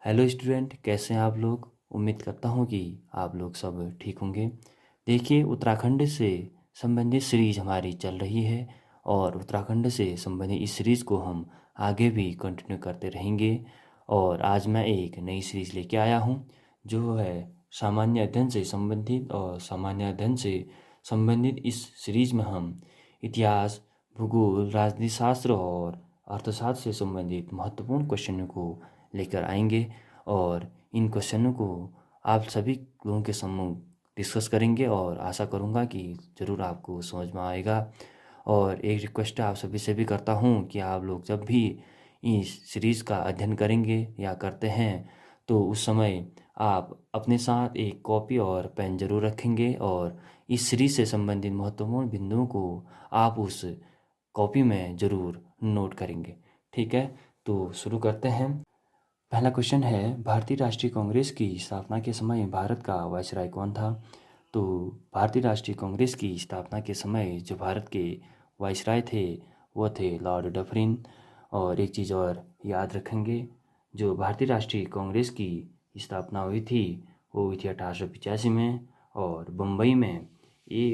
Hello student, कैसे हैं आप लोग। उम्मीद करता हूँ कि आप लोग सब ठीक होंगे। देखिए, उत्तराखंड से संबंधित सीरीज हमारी चल रही है और उत्तराखंड से संबंधित इस सीरीज़ को हम आगे भी कंटिन्यू करते रहेंगे। और आज मैं एक नई सीरीज़ लेके आया हूँ जो है सामान्य अध्ययन से संबंधित। और सामान्य अध्ययन से संबंधित इस सीरीज़ में हम इतिहास, भूगोल, राजनीति शास्त्र और अर्थशास्त्र से संबंधित महत्वपूर्ण क्वेश्चनों को लेकर आएंगे। और इन क्वेश्चनों को आप सभी लोगों के सम्मुख डिस्कस करेंगे और आशा करूँगा कि ज़रूर आपको समझ में आएगा। और एक रिक्वेस्ट आप सभी से भी करता हूँ कि आप लोग जब भी इस सीरीज़ का अध्ययन करेंगे या करते हैं तो उस समय आप अपने साथ एक कॉपी और पेन ज़रूर रखेंगे और इस सीरीज़ से संबंधित महत्वपूर्ण बिंदुओं को आप उस कॉपी में ज़रूर नोट करेंगे। ठीक है, तो शुरू करते हैं। पहला क्वेश्चन है, भारतीय राष्ट्रीय कांग्रेस की स्थापना के समय भारत का वायसराय कौन था। तो भारतीय राष्ट्रीय कांग्रेस की स्थापना के समय जो भारत के वायसराय थे वो थे लॉर्ड डफरिन। और एक चीज़ और याद रखेंगे, जो भारतीय राष्ट्रीय कांग्रेस की स्थापना हुई थी वो हुई थी 1885 में। और बम्बई में ए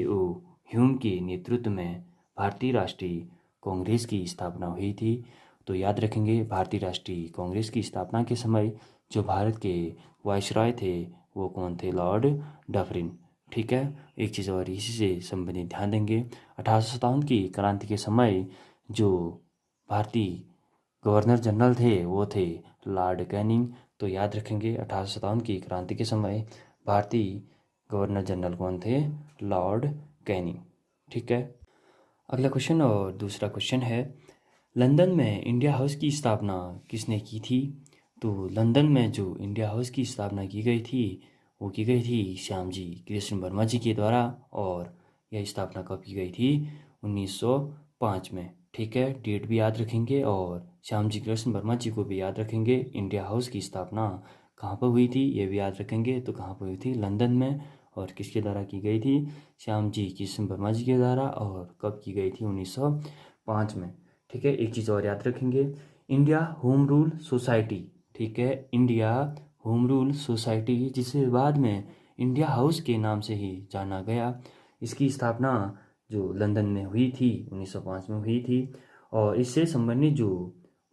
ह्यूम के नेतृत्व में भारतीय राष्ट्रीय कांग्रेस की स्थापना हुई थी। तो याद रखेंगे, भारतीय राष्ट्रीय कांग्रेस की स्थापना के समय जो भारत के वायसराय थे वो कौन थे, लॉर्ड डफरिन। ठीक है, एक चीज़ और इसी से संबंधित ध्यान देंगे, 1857 की क्रांति के समय जो भारतीय गवर्नर जनरल थे वो थे लॉर्ड कैनिंग। तो याद रखेंगे, 1857 की क्रांति के समय भारतीय गवर्नर जनरल कौन थे, लॉर्ड कैनिंग। ठीक है, अगला क्वेश्चन और दूसरा क्वेश्चन है, लंदन में इंडिया हाउस की स्थापना किसने की थी। तो लंदन में जो इंडिया हाउस की स्थापना की गई थी वो की गई थी श्यामजी कृष्ण वर्मा जी के द्वारा। और यह स्थापना कब की गई थी, 1905 में। ठीक है, डेट भी याद रखेंगे और श्यामजी कृष्ण वर्मा जी को भी याद रखेंगे। इंडिया हाउस की स्थापना कहाँ पर हुई थी ये भी याद रखेंगे। तो कहाँ पर हुई थी, लंदन में। और किसके द्वारा की गई थी, श्यामजी कृष्ण वर्मा जी के द्वारा। और कब की गई थी, 1905 में। ठीक है, एक चीज़ और याद रखेंगे, इंडिया होम रूल सोसाइटी। ठीक है, इंडिया होम रूल सोसाइटी, जिसे बाद में इंडिया हाउस के नाम से ही जाना गया, इसकी स्थापना जो लंदन में हुई थी 1905 में हुई थी। और इससे संबंधित जो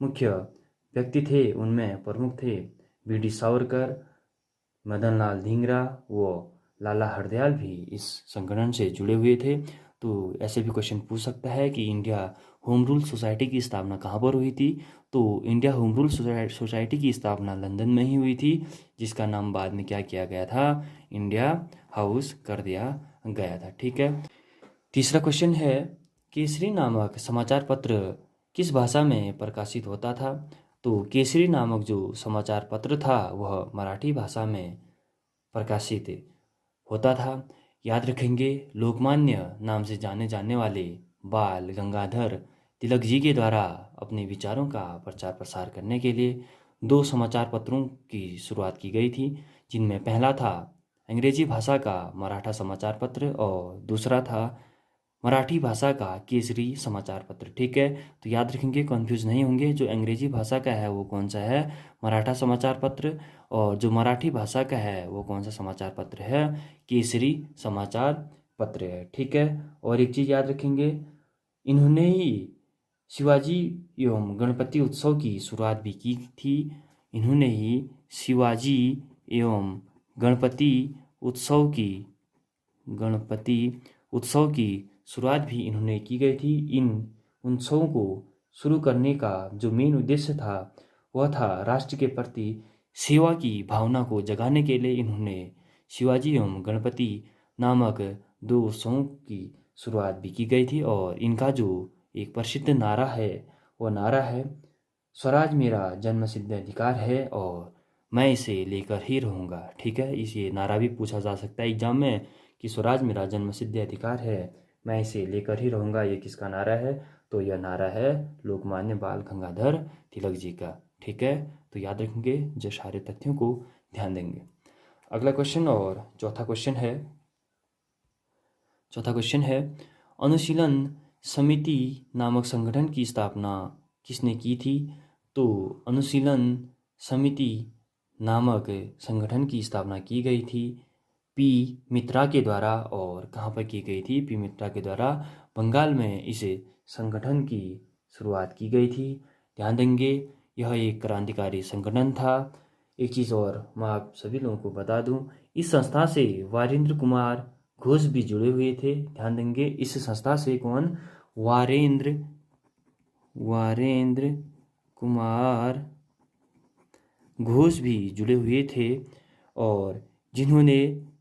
मुख्य व्यक्ति थे उनमें प्रमुख थे बी.डी. सावरकर, मदन लाल धिंगरा व लाला हरदयाल भी इस संगठन से जुड़े हुए थे। तो ऐसे भी क्वेश्चन पूछ सकता है कि इंडिया होम रूल सोसाइटी की स्थापना कहाँ पर हुई थी। तो इंडिया होम रूल सोसाइटी की स्थापना लंदन में ही हुई थी, जिसका नाम बाद में क्या किया गया था, इंडिया हाउस कर दिया गया था। ठीक है, तीसरा क्वेश्चन है, केसरी नामक समाचार पत्र किस भाषा में प्रकाशित होता था। तो केसरी नामक जो समाचार पत्र था वह मराठी भाषा में प्रकाशित होता था। याद रखेंगे, लोकमान्य नाम से जाने जाने वाले बाल गंगाधर तिलक जी के द्वारा अपने विचारों का प्रचार प्रसार करने के लिए दो समाचार पत्रों की शुरुआत की गई थी, जिनमें पहला था अंग्रेजी भाषा का मराठा समाचार पत्र और दूसरा था मराठी भाषा का केसरी समाचार पत्र। ठीक है, तो याद रखेंगे, कंफ्यूज नहीं होंगे, जो अंग्रेजी भाषा का है वो कौन सा है, मराठा समाचार पत्र। और जो मराठी भाषा का है वो कौन सा समाचार पत्र है, केसरी समाचार पत्र है। ठीक है, और एक चीज़ याद रखेंगे, इन्होंने ही शिवाजी एवं गणपति उत्सव की शुरुआत भी की थी। इन्होंने ही शिवाजी एवं गणपति उत्सव की गणपति उत्सव की शुरुआत भी इन्होंने की गई थी। इन उत्सवों को शुरू करने का जो मेन उद्देश्य था वह था राष्ट्र के प्रति सेवा की भावना को जगाने के लिए इन्होंने शिवाजी एवं गणपति नामक दो उत्सवों की शुरुआत भी की गई थी। और इनका जो एक प्रसिद्ध नारा है वह नारा है, स्वराज मेरा जन्मसिद्ध अधिकार है और मैं इसे लेकर ही रहूँगा। ठीक है, इस ये नारा भी पूछा जा सकता है एग्जाम में कि स्वराज मेरा जन्मसिद्ध अधिकार है, मैं इसे लेकर ही रहूँगा, ये किसका नारा है। तो यह नारा है लोकमान्य बाल गंगाधर तिलक जी का। ठीक है, तो याद रखेंगे, जो सारे तथ्यों को ध्यान देंगे। अगला क्वेश्चन और चौथा क्वेश्चन है, अनुशीलन समिति नामक संगठन की स्थापना किसने की थी। तो अनुशीलन समिति नामक संगठन की स्थापना की गई थी पी मित्रा के द्वारा। और कहाँ पर की गई थी? पी मित्रा के द्वारा बंगाल में इस संगठन की शुरुआत की गई थी। ध्यान देंगे यह एक क्रांतिकारी संगठन था। एक चीज़ और मैं आप सभी लोगों को बता दूं, इस संस्था से वारेंद्र कुमार घोष भी जुड़े हुए थे। ध्यान देंगे इस संस्था से कौन? वारेंद्र कुमार घोष भी जुड़े हुए थे। और जिन्होंने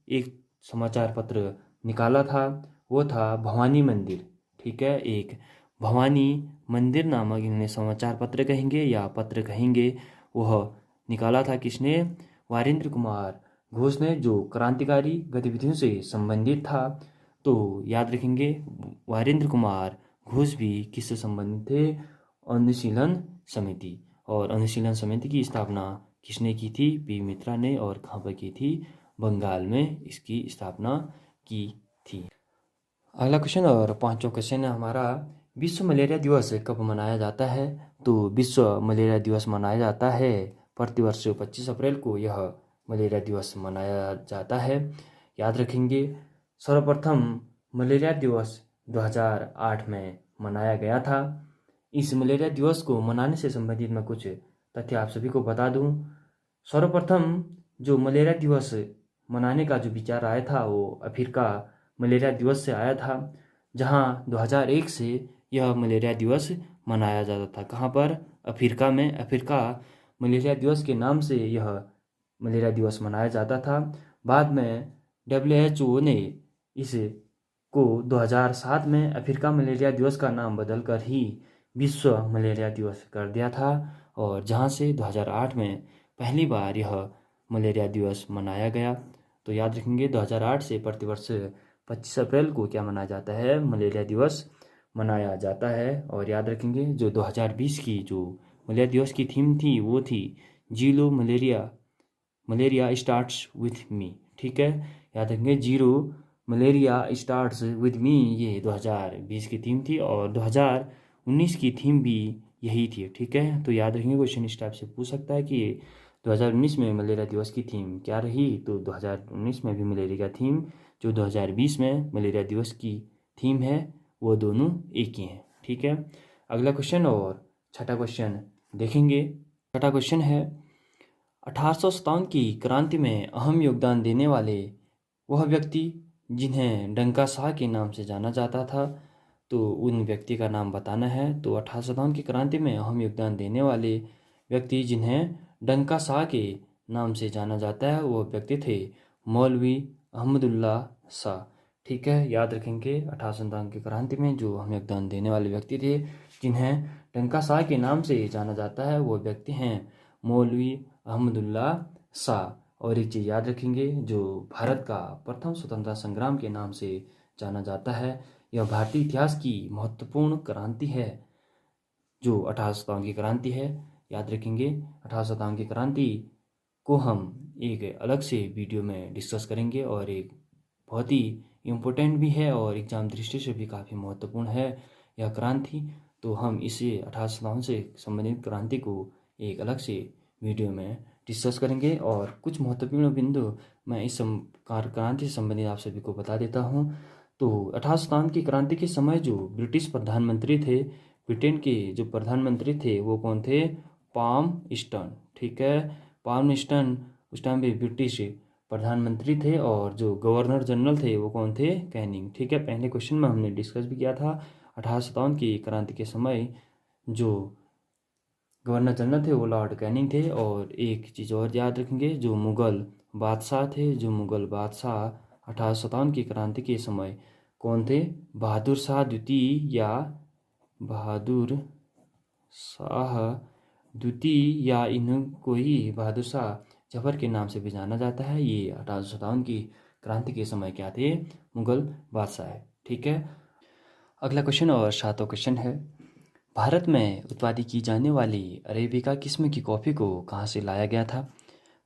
एक समाचार पत्र निकाला था वो था भवानी मंदिर। ठीक है, एक भवानी मंदिर नामक इन्होंने समाचार पत्र कहेंगे या पत्र कहेंगे, वह निकाला था किसने? वारेंद्र कुमार घोष ने, जो क्रांतिकारी गतिविधियों से संबंधित था। तो याद रखेंगे वारेंद्र कुमार घोष भी किससे संबंधित थे? अनुशीलन समिति। और अनुशीलन समिति की स्थापना किसने की थी? पी मित्रा ने। और कहाँ पर की थी? बंगाल में इसकी स्थापना की थी। अगला क्वेश्चन और पांचवा क्वेश्चन है हमारा, विश्व मलेरिया दिवस कब मनाया जाता है? तो विश्व मलेरिया दिवस मनाया जाता है प्रतिवर्ष 25 अप्रैल को यह मलेरिया दिवस मनाया जाता है। याद रखेंगे सर्वप्रथम मलेरिया दिवस 2008 में मनाया गया था। इस मलेरिया दिवस को मनाने से संबंधित मैं कुछ तथ्य आप सभी को बता दूं। सर्वप्रथम जो मलेरिया दिवस मनाने का जो विचार आया था वो अफ्रीका मलेरिया दिवस से आया था, जहां 2001 से यह मलेरिया दिवस मनाया जाता था। कहाँ पर? अफ्रीका में। अफ्रीका मलेरिया दिवस के नाम से यह मलेरिया दिवस मनाया जाता था। बाद में WHO ने इस को 2007 में अफ्रीका मलेरिया दिवस का नाम बदलकर ही विश्व मलेरिया दिवस कर दिया था। और जहां से 2008 में पहली बार यह मलेरिया दिवस मनाया गया। तो याद रखेंगे 2008 से प्रतिवर्ष 25 अप्रैल को क्या मनाया जाता है? मलेरिया दिवस मनाया जाता है। और याद रखेंगे जो 2020 की जो मलेरिया दिवस की थीम थी वो थी zero malaria starts with me. ठीक है, याद रखेंगे zero malaria starts with me, ये 2020 की थीम थी। और 2019 की थीम भी यही थी। ठीक है, तो याद रखेंगे क्वेश्चन इस टाइप से पूछ सकता है कि 2019 में मलेरिया दिवस की थीम क्या रही? तो 2019 में भी मलेरिया का थीम जो 2020 में मलेरिया दिवस की थीम है वो दोनों एक ही हैं। ठीक है, अगला क्वेश्चन और छठा क्वेश्चन देखेंगे। छठा क्वेश्चन है, 1857 की क्रांति में अहम योगदान देने वाले वह व्यक्ति जिन्हें डंका शाह के नाम से जाना जाता था, तो उन व्यक्ति का नाम बताना है। तो 1857 की क्रांति में अहम योगदान देने वाले व्यक्ति जिन्हें डंका शाह के नाम से जाना जाता है वो व्यक्ति थे मौलवी अहमदुल्ला शाह। ठीक है, याद रखेंगे 1857 की क्रांति में जो अहम योगदान देने वाले व्यक्ति थे जिन्हें डंका शाह के नाम से जाना जाता है वो व्यक्ति हैं मौलवी अहमदुल्ला शाह। और एक चीज़ याद रखेंगे, जो भारत का प्रथम स्वतंत्रता संग्राम के नाम से जाना जाता है, यह भारतीय इतिहास की महत्वपूर्ण क्रांति है जो 1857 की क्रांति है। याद रखेंगे 1857 की क्रांति को हम एक अलग से वीडियो में डिस्कस करेंगे और एक बहुत ही इम्पोर्टेंट भी है और एग्जाम दृष्टि से भी काफ़ी महत्वपूर्ण है यह क्रांति। तो हम इसे 1857 से संबंधित क्रांति को एक अलग से वीडियो में डिस्कस करेंगे। और कुछ महत्वपूर्ण बिंदु मैं इस क्रांति से संबंधित आप सभी को बता देता हूँ। तो 1857 की क्रांति के समय जो ब्रिटिश प्रधानमंत्री थे, ब्रिटेन के जो प्रधानमंत्री थे वो कौन थे? पाल्मस्टन। ठीक है, पाल्मस्टन उस टाइम पे ब्रिटिश प्रधानमंत्री थे। और जो गवर्नर जनरल थे वो कौन थे? कैनिंग। ठीक है, पहले क्वेश्चन में हमने डिस्कस भी किया था 1857 की क्रांति के समय जो गवर्नर जनरल थे वो लॉर्ड कैनिंग थे। और एक चीज़ और याद रखेंगे, जो मुग़ल बादशाह थे, जो मुग़ल बादशाह 1857 की क्रांति के समय कौन थे? बहादुर शाह द्वितीय या बहादुर शाह द्वितीय या इनको ही बहादुर शाह जफर के नाम से भी जाना जाता है। ये 1857 की क्रांति के समय क्या थे? मुग़ल बादशाह है। ठीक है, अगला क्वेश्चन और सातवां क्वेश्चन है, भारत में उत्पादित की जाने वाली अरेबिका किस्म की कॉफ़ी को कहाँ से लाया गया था?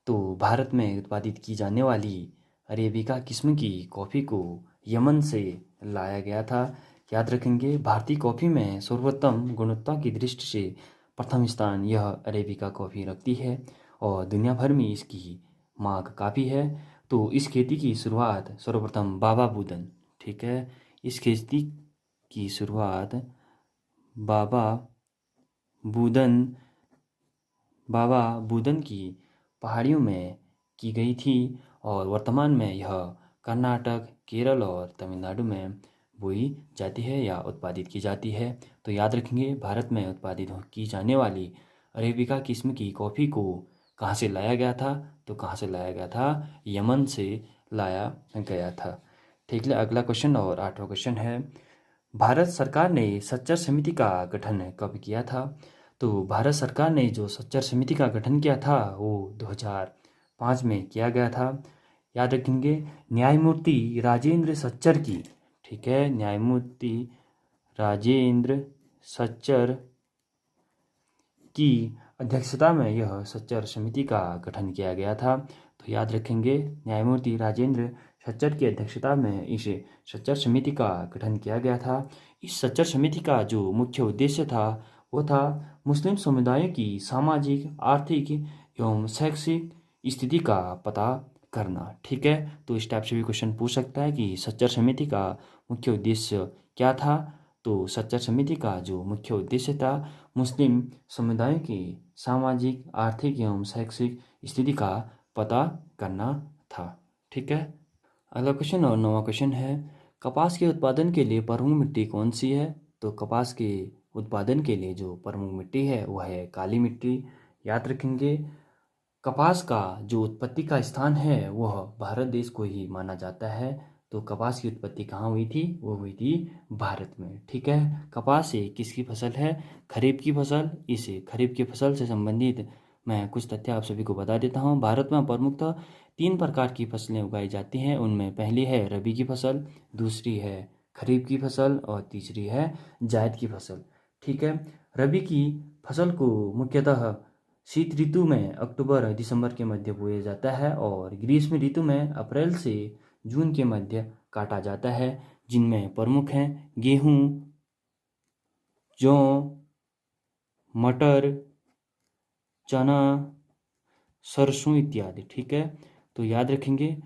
तो भारत में उत्पादित की जाने वाली अरेबिका किस्म की कॉफ़ी को यमन से लाया गया था। याद रखेंगे भारतीय कॉफ़ी में सर्वोत्तम गुणवत्ता की दृष्टि से प्रथम स्थान यह अरेबिका कॉफ़ी रखती है। और दुनिया भर में इसकी मांग काफ़ी है। तो इस खेती की शुरुआत सर्वप्रथम बाबा बुदन, ठीक है, इस खेती की शुरुआत बाबा बुदन बाबा बुदन की पहाड़ियों में की गई थी और वर्तमान में यह कर्नाटक, केरल और तमिलनाडु में बोई जाती है या उत्पादित की जाती है। तो याद रखेंगे, भारत में उत्पादित की जाने वाली अरेबिका किस्म की कॉफ़ी को कहाँ से लाया गया था? तो कहाँ से लाया गया था? यमन से लाया गया था। ठीक है, अगला क्वेश्चन और 8वां क्वेश्चन है, भारत सरकार ने सच्चर समिति का गठन कब किया था? तो भारत सरकार ने जो सच्चर समिति का गठन किया था वो 2005 में किया गया था। याद रखेंगे, न्यायमूर्ति राजेंद्र सच्चर की, ठीक है, न्यायमूर्ति राजेंद्र सच्चर की अध्यक्षता में यह सच्चर समिति का गठन किया गया था। तो याद रखेंगे, न्यायमूर्ति राजेंद्र सच्चर की अध्यक्षता में इस सच्चर समिति का गठन किया गया था। इस सच्चर समिति का जो मुख्य उद्देश्य था वो था मुस्लिम समुदायों की सामाजिक, आर्थिक एवं शैक्षिक स्थिति का पता करना। ठीक है, तो इस टाइप से भी क्वेश्चन पूछ सकता है कि सच्चर समिति का मुख्य उद्देश्य क्या था? तो सच्चर समिति का जो मुख्य उद्देश्य था मुस्लिम समुदायों की सामाजिक, आर्थिक एवं शैक्षिक स्थिति का पता करना था। ठीक है, अगला क्वेश्चन और 9वां क्वेश्चन है, कपास के उत्पादन के लिए प्रमुख मिट्टी कौन सी है? तो कपास के उत्पादन के लिए जो प्रमुख मिट्टी है वह है काली मिट्टी। याद रखेंगे, कपास का जो उत्पत्ति का स्थान है वह भारत देश को ही माना जाता है। तो कपास की उत्पत्ति कहाँ हुई थी? वो हुई थी भारत में। ठीक है, कपास एक किसकी फसल है? खरीफ की फसल। इस खरीफ की फसल से संबंधित मैं कुछ तथ्य आप सभी को बता देता हूँ। भारत में प्रमुखतः 3 प्रकार की फसलें उगाई जाती हैं। उनमें पहली है रबी की फसल, दूसरी है खरीफ की फसल और तीसरी है जायद की फसल। ठीक है, रबी की फसल को मुख्यतः शीत ऋतु में अक्टूबर दिसंबर के मध्य बोया जाता है और ग्रीष्म ऋतु में अप्रैल से जून के मध्य काटा जाता है, जिनमें प्रमुख हैं गेहूँ, जौ, मटर, चना, सरसों इत्यादि। ठीक है, तो याद रखेंगे,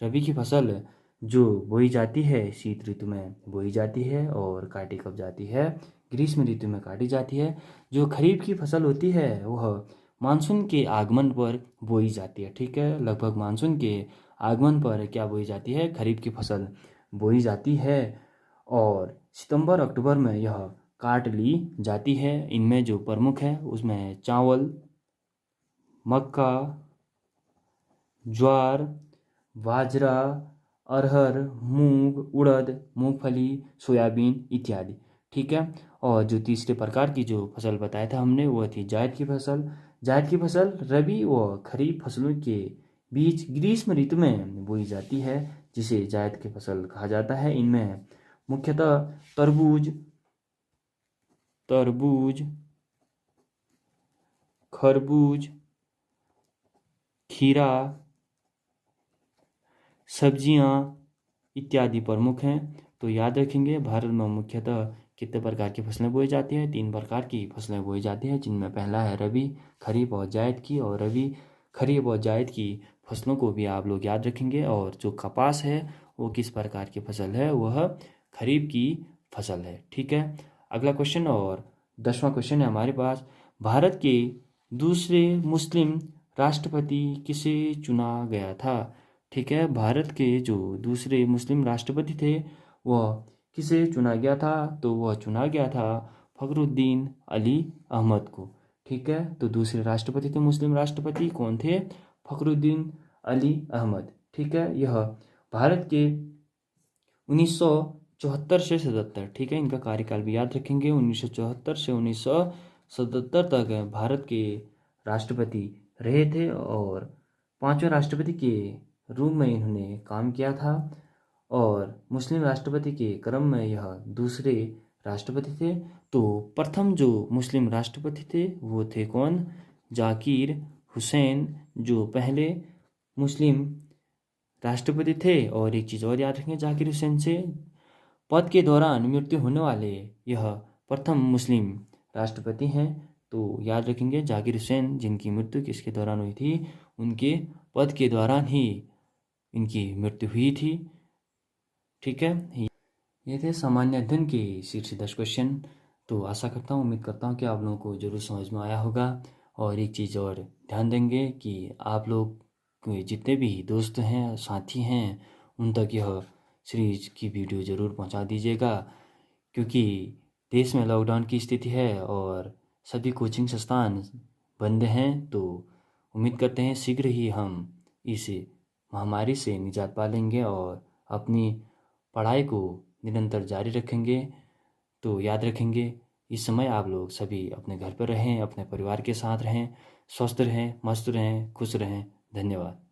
रबी की फसल जो बोई जाती है शीत ऋतु में बोई जाती है और काटी कब जाती है? ग्रीष्म ऋतु में काटी जाती है। जो खरीफ की फसल होती है वह मानसून के आगमन पर बोई जाती है। ठीक है, लगभग मानसून के आगमन पर क्या बोई जाती है? खरीफ की फसल बोई जाती है और सितंबर अक्टूबर में यह काट ली जाती है। इनमें जो प्रमुख है उसमें चावल, मक्का, ज्वार, बाजरा, अरहर, मूंग, उड़द, मूंगफली, सोयाबीन इत्यादि। ठीक है, और जो तीसरे प्रकार की जो फसल बताया था हमने वह थी जायद की फसल। जायद की फसल रबी व खरीफ फसलों के बीच ग्रीष्म ऋतु में बोई जाती है, जिसे जायद की फसल कहा जाता है। इनमें मुख्यतः तरबूज, खरबूज, खीरा, सब्जियां इत्यादि प्रमुख हैं। तो याद रखेंगे, भारत में मुख्यतः कितने प्रकार की फसलें बोई जाती हैं? 3 प्रकार की फसलें बोई जाती हैं, जिनमें पहला है रबी, खरीफ और जायद की। और रबी, खरीफ और जायद की फसलों को भी आप लोग याद रखेंगे। और जो कपास है वो किस प्रकार की फसल है? वह खरीफ की फसल है। ठीक है, अगला क्वेश्चन और 10वां क्वेश्चन है हमारे पास, भारत के दूसरे मुस्लिम राष्ट्रपति किसे चुना गया था? ठीक है, भारत के जो दूसरे मुस्लिम राष्ट्रपति थे वह किसे चुना गया था? तो वह चुना गया था फखरुद्दीन अली अहमद को। ठीक है, तो दूसरे राष्ट्रपति थे मुस्लिम राष्ट्रपति कौन थे? फखरुद्दीन अली अहमद। ठीक है, यह भारत के 1974 से 77, ठीक है, इनका कार्यकाल भी याद रखेंगे, 1974 से 1977 तक भारत के राष्ट्रपति रहे थे और 5वें राष्ट्रपति के रूप में इन्होंने काम किया था। और मुस्लिम राष्ट्रपति के क्रम में यह दूसरे राष्ट्रपति थे। तो प्रथम जो मुस्लिम राष्ट्रपति थे वो थे कौन? जाकिर हुसैन, जो पहले मुस्लिम राष्ट्रपति थे। और एक चीज़ और याद रखें, जाकिर हुसैन से पद के दौरान मृत्यु होने वाले यह प्रथम मुस्लिम राष्ट्रपति हैं। तो याद रखेंगे जाकिर हुसैन जिनकी मृत्यु किसके दौरान हुई थी, उनके पद के दौरान ही इनकी मृत्यु हुई थी। ठीक है, ये थे सामान्य अध्ययन के शीर्ष 10 क्वेश्चन। तो आशा करता हूँ, उम्मीद करता हूँ कि आप लोगों को ज़रूर समझ में आया होगा। और एक चीज़ और ध्यान देंगे कि आप लोग के जितने भी दोस्त हैं, साथी हैं, उन तक यह सीरीज की वीडियो ज़रूर पहुंचा दीजिएगा, क्योंकि देश में लॉकडाउन की स्थिति है और सभी कोचिंग संस्थान बंद हैं। तो उम्मीद करते हैं शीघ्र ही हम इस महामारी से निजात पा लेंगे और अपनी पढ़ाई को निरंतर जारी रखेंगे। तो याद रखेंगे, इस समय आप लोग सभी अपने घर पर रहें, अपने परिवार के साथ रहें, स्वस्थ रहें, मस्त रहें, खुश रहें। धन्यवाद।